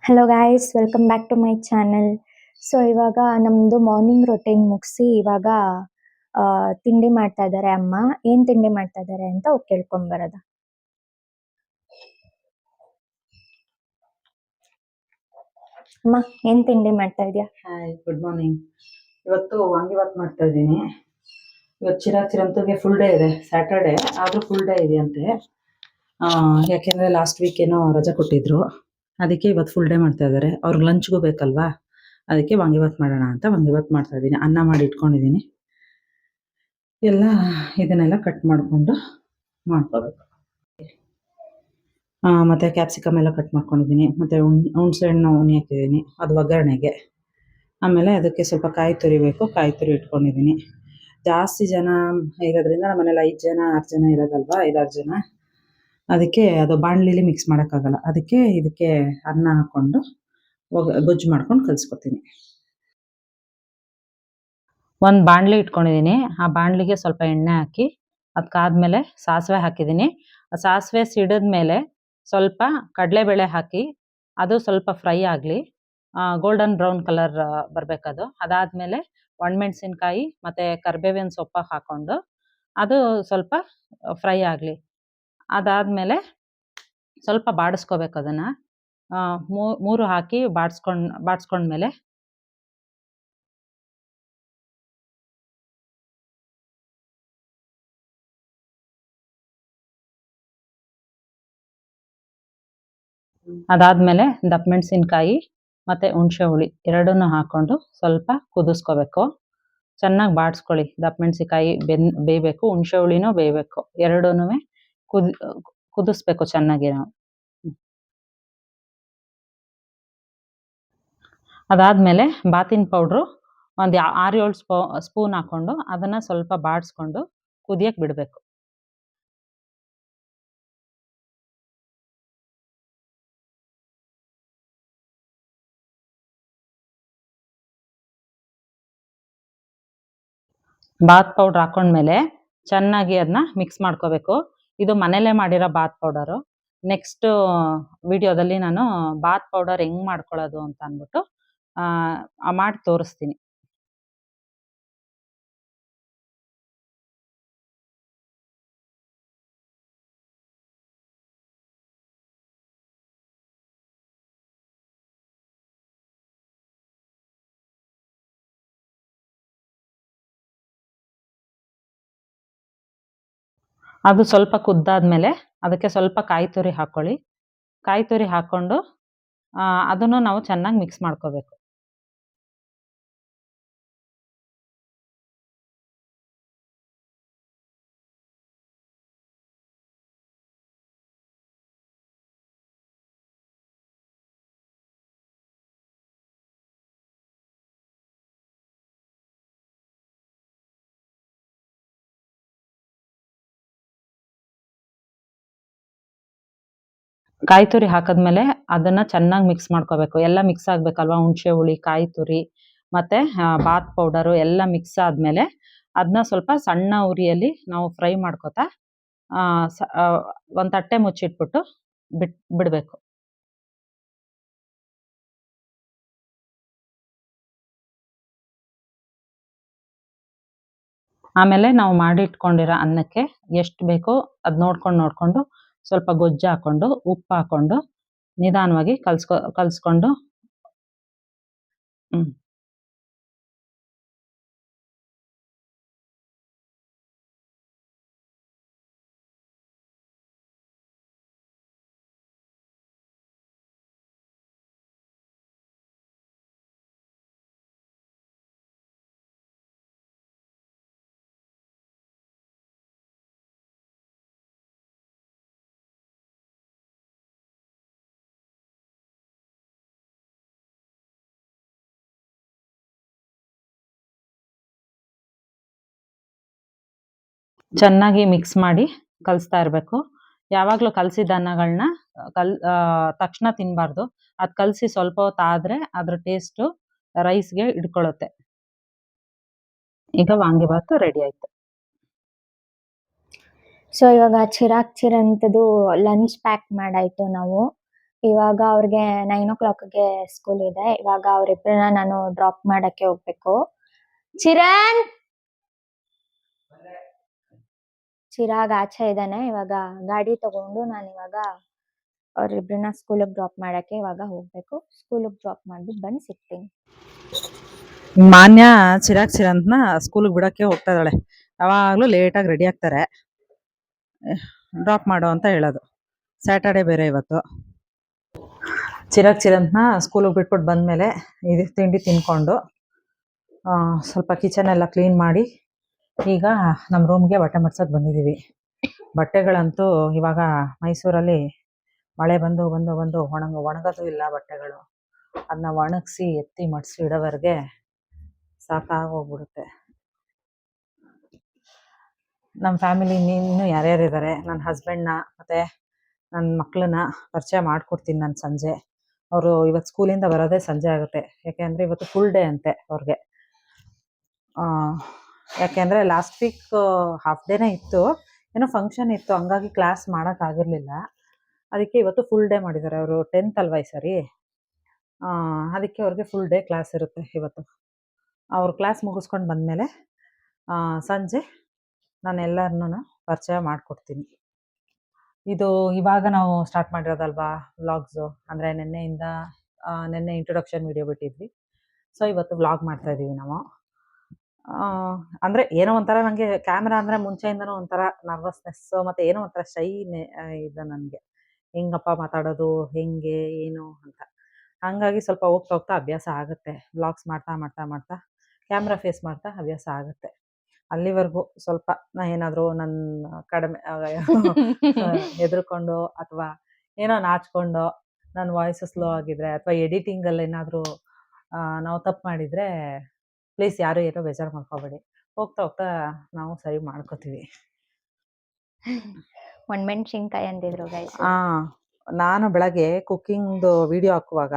Hello guys, welcome back to my channel. So ಇವಾಗ ನಮ್ಮದು morning routine ಮುಗಿಸಿ ಇವಾಗ ತಿಂಡಿ ಮಾಡ್ತಾ ಇದ್ದಾರೆ ಅಮ್ಮ. ಏನು ತಿಂಡಿ ಮಾಡ್ತಾ ಇದ್ದಾರೆ ಅಂತ ಹೋಗಿ ಕೇಳ್ಕೊಂಬರೋದ. ಅಮ್ಮ, ಏನು ತಿಂಡಿ ಮಾಡ್ತಾ ಇದೆಯಾ? Hi, good morning. ಇವತ್ತು ವಾಂಗಿಬಾತ್ ಮಾಡ್ತಾ ಇದ್ದೀನಿ. ಇವತ್ತು ಚಿರಂತುಗೆ ಫುಲ್ ಡೇ ಇದೆ, ಸ್ಯಾಟರ್ಡೆ ಆದರೂ ಫುಲ್ ಡೇ ಇದೆ ಅಂತೆ. ಯಾಕೆಂದರೆ ಲಾಸ್ಟ್ ವೀಕ್ ಏನೋ ರಜೆ ಕೊಟ್ಟಿದ್ರು, ಅದಕ್ಕೆ ಇವತ್ತು ಫುಲ್ ಡೇ ಮಾಡ್ತಾ ಇದ್ದಾರೆ. ಅವ್ರಿಗೆ ಲಂಚ್ಗೂ ಬೇಕಲ್ವಾ, ಅದಕ್ಕೆ ವಾಂಗಿಬಾತ್ ಮಾಡೋಣ ಅಂತ ವಾಂಗಿಬಾತ್ ಮಾಡ್ತಾ ಇದ್ದೀನಿ. ಅನ್ನ ಮಾಡಿ ಇಟ್ಕೊಂಡಿದ್ದೀನಿ. ಎಲ್ಲ ಇದನ್ನೆಲ್ಲ ಕಟ್ ಮಾಡಿಕೊಂಡು ಮಾಡ್ಕೋಬೇಕು. ಮತ್ತು ಕ್ಯಾಪ್ಸಿಕಮ್ ಎಲ್ಲ ಕಟ್ ಮಾಡ್ಕೊಂಡಿದ್ದೀನಿ. ಮತ್ತು ಹುಣಸೆ ಹಣ್ಣು ಉನಿ ಹಾಕಿದ್ದೀನಿ, ಅದು ಒಗ್ಗರಣೆಗೆ. ಆಮೇಲೆ ಅದಕ್ಕೆ ಸ್ವಲ್ಪ ಕಾಯಿ ತುರಿಬೇಕು, ಕಾಯಿ ತುರಿ ಇಟ್ಕೊಂಡಿದ್ದೀನಿ. ಜಾಸ್ತಿ ಜನ ಇರೋದ್ರಿಂದ ನಮ್ಮ ಮನೇಲಿ 5 ಜನ 6 ಜನ ಇರೋದಲ್ವಾ, 5-6 ಜನ. ಅದಕ್ಕೆ ಅದು ಬಾಣಲಿಲಿ ಮಿಕ್ಸ್ ಮಾಡೋಕ್ಕಾಗಲ್ಲ, ಅದಕ್ಕೆ ಇದಕ್ಕೆ ಅನ್ನ ಹಾಕ್ಕೊಂಡು ಗೊಜ್ಜು ಮಾಡ್ಕೊಂಡು ಕಲಿಸ್ಕೊತೀನಿ. ಒಂದು ಬಾಣಲಿ ಇಟ್ಕೊಂಡಿದ್ದೀನಿ. ಆ ಬಾಣಲಿಗೆ ಸ್ವಲ್ಪ ಎಣ್ಣೆ ಹಾಕಿ ಅದಕ್ಕಾದ್ಮೇಲೆ ಸಾಸಿವೆ ಹಾಕಿದ್ದೀನಿ. ಸಾಸಿವೆ ಸಿಡಿದ್ಮೇಲೆ ಸ್ವಲ್ಪ ಕಡಲೆಬೇಳೆ ಹಾಕಿ ಅದು ಸ್ವಲ್ಪ ಫ್ರೈ ಆಗಲಿ, ಗೋಲ್ಡನ್ ಬ್ರೌನ್ ಕಲರ್ ಬರಬೇಕದು. ಅದಾದಮೇಲೆ ಒಣಮೆಣಸಿನ್ಕಾಯಿ ಮತ್ತು ಕರಿಬೇವಿನ ಸೊಪ್ಪು ಹಾಕ್ಕೊಂಡು ಅದು ಸ್ವಲ್ಪ ಫ್ರೈ ಆಗಲಿ. ಅದಾದಮೇಲೆ ಸ್ವಲ್ಪ ಬಾಡಿಸ್ಕೋಬೇಕು ಅದನ್ನು. 3 ಹಾಕಿ ಬಾಡಿಸ್ಕೊಂಡ್ಮೇಲೆ ಅದಾದಮೇಲೆ ದಪ್ಪ ಮೆಣಸಿನ್ಕಾಯಿ ಮತ್ತು ಹುಣಸೆ ಹುಳಿ ಎರಡನ್ನೂ ಹಾಕ್ಕೊಂಡು ಸ್ವಲ್ಪ ಕುದಿಸ್ಕೋಬೇಕು. ಚೆನ್ನಾಗಿ ಬಾಡಿಸ್ಕೊಳ್ಳಿ. ದಪ್ಪ ಮೆಣಸಿನ್ಕಾಯಿ ಬೇಯಬೇಕು, ಹುಣಸೆ ಹುಳಿನೂ ಬೇಯಬೇಕು, ಎರಡನ್ನೂ ಕುದಿಸ್ಬೇಕು ಚೆನ್ನಾಗಿ ನಾವು. ಅದಾದಮೇಲೆ ಬಾತಿನ ಪೌಡ್ರು ಒಂದು 6-7 ಸ್ಪೂನ್ ಹಾಕ್ಕೊಂಡು ಅದನ್ನು ಸ್ವಲ್ಪ ಬಾಡಿಸ್ಕೊಂಡು ಕುದಿಯಕ್ಕೆ ಬಿಡಬೇಕು. ಬಾತ್ ಪೌಡ್ರ್ ಹಾಕ್ಕೊಂಡ್ಮೇಲೆ ಚೆನ್ನಾಗಿ ಅದನ್ನ ಮಿಕ್ಸ್ ಮಾಡ್ಕೋಬೇಕು. ಇದು ಮನೇಲೇ ಮಾಡಿರೋ ಬಾತ್ ಪೌಡರು. ನೆಕ್ಸ್ಟು ವಿಡಿಯೋದಲ್ಲಿ ನಾನು ಬಾತ್ ಪೌಡರ್ ಹೆಂಗೆ ಮಾಡ್ಕೊಳ್ಳೋದು ಅಂತ ಅಂದ್ಬಿಟ್ಟು ಮಾಡಿ ತೋರಿಸ್ತೀನಿ. ಅದು ಸ್ವಲ್ಪ ಕುದ್ದಾದ್ಮೇಲೆ ಅದಕ್ಕೆ ಸ್ವಲ್ಪ ಕಾಯಿ ತುರಿ ಹಾಕ್ಕೊಳ್ಳಿ. ಕಾಯಿ ತುರಿ ಹಾಕ್ಕೊಂಡು ಅದನ್ನು ನಾವು ಚೆನ್ನಾಗಿ ಮಿಕ್ಸ್ ಮಾಡ್ಕೋಬೇಕು. ಕಾಯಿ ತುರಿ ಹಾಕಿದ್ಮೇಲೆ ಅದನ್ನು ಚೆನ್ನಾಗಿ ಮಿಕ್ಸ್ ಮಾಡ್ಕೋಬೇಕು. ಎಲ್ಲ ಮಿಕ್ಸ್ ಆಗಬೇಕಲ್ವ, ಹುಣಸೆ ಹುಳಿ, ಕಾಯಿ ತುರಿ ಮತ್ತು ಬಾತ್ ಪೌಡರು ಎಲ್ಲ ಮಿಕ್ಸ್ ಆದಮೇಲೆ ಅದನ್ನ ಸ್ವಲ್ಪ ಸಣ್ಣ ಉರಿಯಲ್ಲಿ ನಾವು ಫ್ರೈ ಮಾಡ್ಕೋತಾ ಒಂದು ತಟ್ಟೆ ಮುಚ್ಚಿಟ್ಬಿಟ್ಟು ಬಿಡಬೇಕು. ಆಮೇಲೆ ನಾವು ಮಾಡಿಟ್ಕೊಂಡಿರೋ ಅನ್ನಕ್ಕೆ ಎಷ್ಟು ಬೇಕೋ ಅದು ನೋಡಿಕೊಂಡು ಸ್ವಲ್ಪ ಗೊಜ್ಜು ಹಾಕ್ಕೊಂಡು ಉಪ್ಪು ಹಾಕ್ಕೊಂಡು ನಿಧಾನವಾಗಿ ಕಲಿಸ್ಕೊಂಡು ಚೆನ್ನಾಗಿ ಮಿಕ್ಸ್ ಮಾಡಿ ಕಲಿಸ್ತಾ ಇರಬೇಕು. ಯಾವಾಗಲೂ ಕಲಸಿದ ಅನ್ನಗಳನ್ನ ತಕ್ಷಣ ತಿನ್ನಬಾರ್ದು. ಅದು ಕಲಸಿ ಸ್ವಲ್ಪ ಹೊತ್ತು ಆದರೆ ಅದ್ರ ಟೇಸ್ಟು ರೈಸ್ಗೆ ಹಿಡ್ಕೊಳ್ಳುತ್ತೆ. ಈಗ ವಾಂಗಿಬಾತು ರೆಡಿ ಆಯಿತು. ಸೊ ಇವಾಗ ಚಿರಂತದ್ದು ಲಂಚ್ ಪ್ಯಾಕ್ ಮಾಡಾಯಿತು ನಾವು. ಇವಾಗ ಅವ್ರಿಗೆ 9 o'clockಗೆ ಸ್ಕೂಲ್ ಇದೆ. ಇವಾಗ ಅವ್ರಿಬ್ರನ್ನ ನಾನು ಡ್ರಾಪ್ ಮಾಡಕ್ಕೆ ಹೋಗ್ಬೇಕು. ಚಿರಣ್ ಚಿರಾಗ್ ಆಚೆ ಇದ್ದಾನೆ. ಇವಾಗ ಗಾಡಿ ತಗೊಂಡು ನಾನು ಇವಾಗ ಅವ್ರಿಬ್ರನ್ನ ಸ್ಕೂಲಿಗೆ ಡ್ರಾಪ್ ಮಾಡಕ್ಕೆ ಇವಾಗ ಹೋಗ್ಬೇಕು. ಸ್ಕೂಲಿಗೆ ಡ್ರಾಪ್ ಮಾಡ್ಬಿಟ್ಟು ಬಂದು ಸಿಗ್ತೀನಿ. ಮಾನ್ಯ ಚಿರಾಂತ್ನ ಸ್ಕೂಲಿಗೆ ಬಿಡಕ್ಕೆ ಹೋಗ್ತಾ ಇದ್ದಾಳೆ. ಯಾವಾಗಲೂ ಲೇಟಾಗಿ ರೆಡಿ ಆಗ್ತಾರೆ, ಡ್ರಾಪ್ ಮಾಡು ಅಂತ ಹೇಳೋದು. ಸ್ಯಾಟರ್ಡೆ ಬೇರೆ ಇವತ್ತು. ಚಿರಾಂತ್ನ ಸ್ಕೂಲಿಗೆ ಬಿಟ್ಬಿಟ್ಟು ಬಂದಮೇಲೆ ಇದು ತಿಂಡಿ ತಿನ್ಕೊಂಡು ಸ್ವಲ್ಪ ಕಿಚನ್ ಎಲ್ಲ ಕ್ಲೀನ್ ಮಾಡಿ ಈಗ ನಮ್ಮ ರೂಮ್ಗೆ ಬಟ್ಟೆ ಮಡ್ಸೋಕೆ ಬಂದಿದ್ದೀವಿ. ಬಟ್ಟೆಗಳಂತೂ ಇವಾಗ ಮೈಸೂರಲ್ಲಿ ಮಳೆ ಬಂದು ಬಂದು ಬಂದು ಒಣಗೋದು ಇಲ್ಲ ಬಟ್ಟೆಗಳು. ಅದನ್ನ ಒಣಗಿಸಿ ಎತ್ತಿ ಮಡಿಸಿ ಇಡೋವರೆಗೆ ಸಾಕಾಗೋಗ್ಬಿಡುತ್ತೆ. ನಮ್ಮ ಫ್ಯಾಮಿಲಿ ಇನ್ನೂ ಯಾರ್ಯಾರಿದ್ದಾರೆ, ನನ್ನ ಹಸ್ಬೆಂಡ್ನ ಮತ್ತು ನನ್ನ ಮಕ್ಕಳನ್ನ ಪರಿಚಯ ಮಾಡಿಕೊಡ್ತೀನಿ ನಾನು ಸಂಜೆ. ಅವರು ಇವತ್ತು ಸ್ಕೂಲಿಂದ ಬರೋದೇ ಸಂಜೆ ಆಗುತ್ತೆ, ಯಾಕೆಂದರೆ ಇವತ್ತು ಫುಲ್ ಡೇ ಅಂತೆ ಅವ್ರಿಗೆ. ಯಾಕೆಂದರೆ ಲಾಸ್ಟ್ ವೀಕ್ ಹಾಫ್ ಡೇನೇ ಇತ್ತು, ಏನೋ ಫಂಕ್ಷನ್ ಇತ್ತು, ಹಂಗಾಗಿ ಕ್ಲಾಸ್ ಮಾಡೋಕ್ಕಾಗಿರಲಿಲ್ಲ. ಅದಕ್ಕೆ ಇವತ್ತು ಫುಲ್ ಡೇ ಮಾಡಿದ್ದಾರೆ. ಅವರು 10th ಅಲ್ವಾ ಈ ಸರಿ, ಅದಕ್ಕೆ ಅವ್ರಿಗೆ ಫುಲ್ ಡೇ ಕ್ಲಾಸ್ ಇರುತ್ತೆ ಇವತ್ತು. ಅವ್ರ ಕ್ಲಾಸ್ ಮುಗಿಸ್ಕೊಂಡು ಬಂದಮೇಲೆ ಸಂಜೆ ನಾನು ಎಲ್ಲರನ್ನೂ ಪರಿಚಯ ಮಾಡಿಕೊಡ್ತೀನಿ. ಇದು ಇವಾಗ ನಾವು ಸ್ಟಾರ್ಟ್ ಮಾಡಿರೋದಲ್ವಾ ವ್ಲಾಗ್ಸು, ಅಂದರೆ ನೆನ್ನೆ ಇಂಟ್ರೊಡಕ್ಷನ್ ವಿಡಿಯೋ ಬಿಟ್ಟಿದ್ವಿ. ಸೊ ಇವತ್ತು ವ್ಲಾಗ್ ಮಾಡ್ತಾಯಿದ್ದೀವಿ ನಾವು. ಅಂದರೆ ಏನೋ ಒಂಥರ ನನಗೆ ಕ್ಯಾಮ್ರಾ ಅಂದರೆ ಮುಂಚೆಯಿಂದನೂ ಒಂಥರ ನರ್ವಸ್ನೆಸ್ಸು ಮತ್ತು ಏನೋ ಒಂಥರ ಶೈನೇ ಇದೆ ನನಗೆ. ಹೆಂಗಪ್ಪ ಮಾತಾಡೋದು, ಹೆಂಗೆ ಏನು ಅಂತ. ಹಾಗಾಗಿ ಸ್ವಲ್ಪ ಹೋಗ್ತಾ ಹೋಗ್ತಾ ಅಭ್ಯಾಸ ಆಗುತ್ತೆ. ವ್ಲಾಗ್ಸ್ ಮಾಡ್ತಾ ಮಾಡ್ತಾ ಮಾಡ್ತಾ ಕ್ಯಾಮ್ರಾ ಫೇಸ್ ಮಾಡ್ತಾ ಅಭ್ಯಾಸ ಆಗುತ್ತೆ. ಅಲ್ಲಿವರೆಗೂ ಸ್ವಲ್ಪ ಏನಾದರೂ ನನ್ನ ಕಡಿಮೆ ಹೆದರ್ಕೊಂಡು ಅಥವಾ ಏನೋ ನಾಚ್ಕೊಂಡು ನನ್ನ ವಾಯ್ಸು ಸ್ಲೋ ಆಗಿದ್ರೆ ಅಥವಾ ಎಡಿಟಿಂಗಲ್ಲಿ ಏನಾದರೂ ನಾವು ತಪ್ಪು ಮಾಡಿದರೆ ಪ್ಲೀಸ್ ಯಾರು ಏನೋ ಬೇಜಾರು ಮಾಡ್ಕೋಬೇಡಿ. ಹೋಗ್ತಾ ಹೋಗ್ತಾ ನಾವು ಸರಿ ಮಾಡ್ಕೋತೀವಿ. ಒಣಮೆಣ್ಸಿನ್ಕಾಯಿ ಅಂದಿದ್ರು ಗೈಸ್. ನಾನು ಬೆಳಗ್ಗೆ ಕುಕ್ಕಿಂಗ್ದು ವಿಡಿಯೋ ಹಾಕುವಾಗ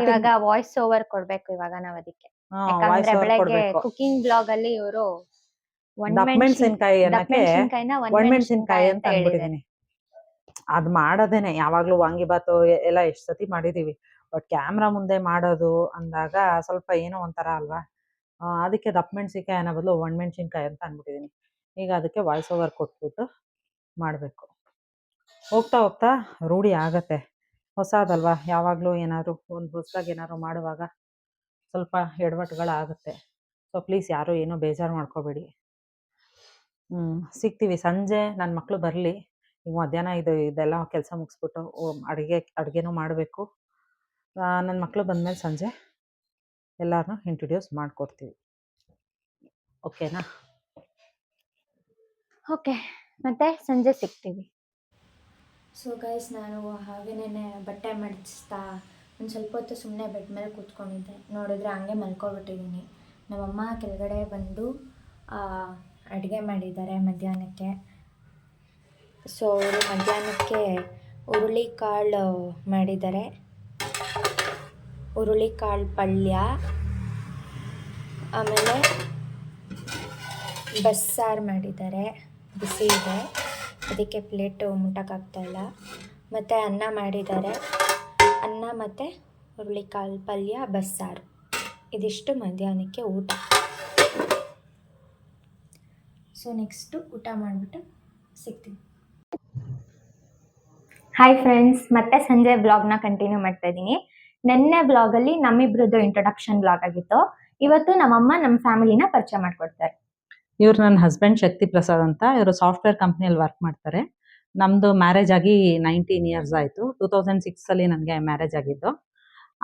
ಇವಾಗ ವಾಯ್ಸ್ ಓವರ್ ಕೊಡ್ಬೇಕು ಇವಾಗ ನಾವು ಅದಕ್ಕೆ. ಯಾಕಂದ್ರೆ ಬೆಳಗ್ಗೆ ಕುಕಿಂಗ್ ಬ್ಲಾಗ್ ಅಲ್ಲಿ ಇವರು ಒಣಮೆಣಸಿನ್ಕಾಯಿ ಒಣಮೆಣಸಿನ್ಕಾಯಿ ಅಂತ ಹೇಳಿದ್ದಾರೆ. ಅಂದ್ಬಿಟ್ಟಿದ್ದೀನಿ. ಅದು ಮಾಡೋದೇನೆ ಯಾವಾಗಲೂ ವಾಂಗಿಬಾತು ಎಲ್ಲ ಎಷ್ಟು ಸತಿ ಮಾಡಿದ್ದೀವಿ. ಬಟ್ ಕ್ಯಾಮ್ರಾ ಮುಂದೆ ಮಾಡೋದು ಅಂದಾಗ ಸ್ವಲ್ಪ ಏನೋ ಒಂಥರ ಅಲ್ವಾ, ಅದಕ್ಕೆ ದಪ್ಪಮೆಣ್ಸಿನ್ಕಾಯಿ ಅನ್ನೋ ಬದಲು ಒಣಮೆಣ್ಸಿನ್ಕಾಯಿ ಅಂತ ಅಂದ್ಬಿಟ್ಟಿದ್ದೀನಿ. ಈಗ ಅದಕ್ಕೆ ವಾಯ್ಸ್ ಓವರ್ ಕೊಟ್ಬಿಟ್ಟು ಮಾಡಬೇಕು. ಹೋಗ್ತಾ ಹೋಗ್ತಾ ರೂಢಿ ಆಗತ್ತೆ. ಹೊಸದಲ್ವಾ, ಯಾವಾಗಲೂ ಏನಾದ್ರು ಒಂದು ಹೊಸದಾಗಿ ಏನಾದ್ರು ಮಾಡುವಾಗ ಸ್ವಲ್ಪ ಎಡವಟ್ಟುಗಳಾಗುತ್ತೆ. ಸೊ ಪ್ಲೀಸ್ ಯಾರೂ ಏನೋ ಬೇಜಾರು ಮಾಡ್ಕೋಬೇಡಿ. ಸಿಗ್ತೀವಿ ಸಂಜೆ. ನನ್ನ ಮಕ್ಕಳು ಬರಲಿ. ಈಗ ಮಧ್ಯಾಹ್ನ ಇದೆಲ್ಲ ಕೆಲಸ ಮುಗಿಸ್ಬಿಟ್ಟು ಅಡುಗೆನೂ ಮಾಡಬೇಕು. ನನ್ನ ಮಕ್ಕಳು ಬಂದಮೇಲೆ ಸಂಜೆ ಎಲ್ಲರನ್ನೂ ಇಂಟ್ರೊಡ್ಯೂಸ್ ಮಾಡಿಕೊಡ್ತೀವಿ. ಓಕೆನಾ? ಓಕೆ, ಮತ್ತೆ ಸಂಜೆ ಸಿಗ್ತೀವಿ. ಸೊ ಗೈಸ್, ನಾನು ಹಾಗೇನೇ ಬಟ್ಟೆ ಮಡಿಸ್ತಾ ಒಂದು ಸ್ವಲ್ಪ ಹೊತ್ತು ಸುಮ್ಮನೆ ಬೆಡ್ ಮೇಲೆ ಕೂತ್ಕೊಂಡಿದ್ದೆ. ನೋಡಿದ್ರೆ ಹಂಗೆ ಮಲ್ಕೊಬಿಟ್ಟಿದ್ದೀನಿ. ನಮ್ಮಮ್ಮ ಕೆಳಗಡೆ ಬಂದು ಅಡುಗೆ ಮಾಡಿದ್ದಾರೆ ಮಧ್ಯಾಹ್ನಕ್ಕೆ. ಸೊ ಅವರು ಮಧ್ಯಾಹ್ನಕ್ಕೆ ಹುರುಳಿಕಾಳು ಮಾಡಿದ್ದಾರೆ, ಹುರುಳಿಕಾಳು ಪಲ್ಯ, ಆಮೇಲೆ ಬಸ್ಸಾರು ಮಾಡಿದ್ದಾರೆ. ಬಿಸಿ ಇದೆ, ಅದಕ್ಕೆ ಪ್ಲೇಟು ಮುಟ್ಟಕ್ಕಾಗ್ತಾಯಿಲ್ಲ. ಮತ್ತು ಅನ್ನ ಮಾಡಿದ್ದಾರೆ, ಅನ್ನ ಮತ್ತು ಹುರುಳಿಕಾಳು ಪಲ್ಯ, ಬಸ್ಸಾರು. ಇದಿಷ್ಟು ಮಧ್ಯಾಹ್ನಕ್ಕೆ ಊಟ. ಸೊ ನೆಕ್ಸ್ಟು ಊಟ ಮಾಡಿಬಿಟ್ಟು ಸಿಗ್ತೀವಿ. ಹಾಯ್ ಫ್ರೆಂಡ್ಸ್, ಮತ್ತೆ ಸಂಜೆ ಬ್ಲಾಗ್ನ ಕಂಟಿನ್ಯೂ ಮಾಡ್ತಾ ಇದ್ದೀನಿ. ನೆನ್ನೆ ಬ್ಲಾಗಲ್ಲಿ ನಮ್ಮಿಬ್ರದ್ದು ಇಂಟ್ರೊಡಕ್ಷನ್ ಬ್ಲಾಗ್ ಆಗಿತ್ತು. ಇವತ್ತು ನಮ್ಮಮ್ಮ ನಮ್ಮ ಫ್ಯಾಮಿಲಿನ ಪರಿಚಯ ಮಾಡಿಕೊಡ್ತಾರೆ. ಇವ್ರು ನನ್ನ ಹಸ್ಬೆಂಡ್ ಶಕ್ತಿ ಪ್ರಸಾದ್ ಅಂತ. ಇವರು ಸಾಫ್ಟ್ವೇರ್ ಕಂಪ್ನಿಯಲ್ಲಿ ವರ್ಕ್ ಮಾಡ್ತಾರೆ. ನಮ್ಮದು ಮ್ಯಾರೇಜ್ ಆಗಿ 19 years ಆಯಿತು. 2006 ನನಗೆ ಮ್ಯಾರೇಜ್ ಆಗಿದ್ದು.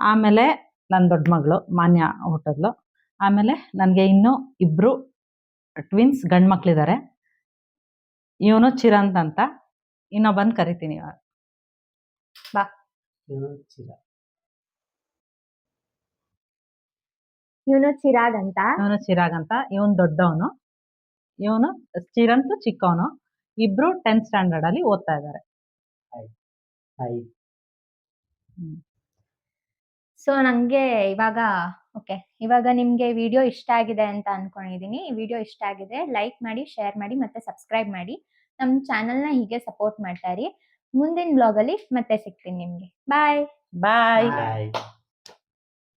ಆಮೇಲೆ ನನ್ನ ದೊಡ್ಡ ಮಗಳು ಮಾನ್ಯ ಹುಟ್ಟಿದ್ಲು. ಆಮೇಲೆ ನನಗೆ ಇನ್ನೂ 2 ಟ್ವಿನ್ಸ್ ಗಂಡು ಮಕ್ಕಳಿದ್ದಾರೆ. ಇವನು ಚಿರಂತ್ ಅಂತ, ಇನ್ನೊಬ್ಬನ ಕರಿತೀನಿ ಇವಾಗ. ಬಾ. ಇವನು ಚಿರಾಗ್ ಅಂತ. ಇವನು ದೊಡ್ಡವನು, ಇವನು ಚಿರಂತ್ ಚಿಕ್ಕವನು. ಇಬ್ರು 10th ಸ್ಟ್ಯಾಂಡರ್ಡ್ ಅಲ್ಲಿ ಓದ್ತಾ ಇದ್ದಾರೆ. ಸೊ ನನಗೆ ಇವಾಗ ನಿಮಗೆ ವಿಡಿಯೋ ಇಷ್ಟ ಆಗಿದೆ ಅಂತ ಅನ್ಕೊಂಡಿದ್ದೀನಿ. ಈ ವಿಡಿಯೋ ಇಷ್ಟ ಆಗಿದೆ ಲೈಕ್ ಮಾಡಿ, ಶೇರ್ ಮಾಡಿ, ಮತ್ತೆ ಸಬ್ಸ್ಕ್ರೈಬ್ ಮಾಡಿ. ನಮ್ಮ ಚಾನಲ್ನ ಹೀಗೆ ಸಪೋರ್ಟ್ ಮಾಡ್ತಾ ಇರಿ. ಮುಂದಿನ ಬ್ಲಾಗಲ್ಲಿ ಮತ್ತೆ ಸಿಗ್ತೀನಿ ನಿಮಗೆ. ಬಾಯ್. ಬಾಯ್. ಬಾಯ್.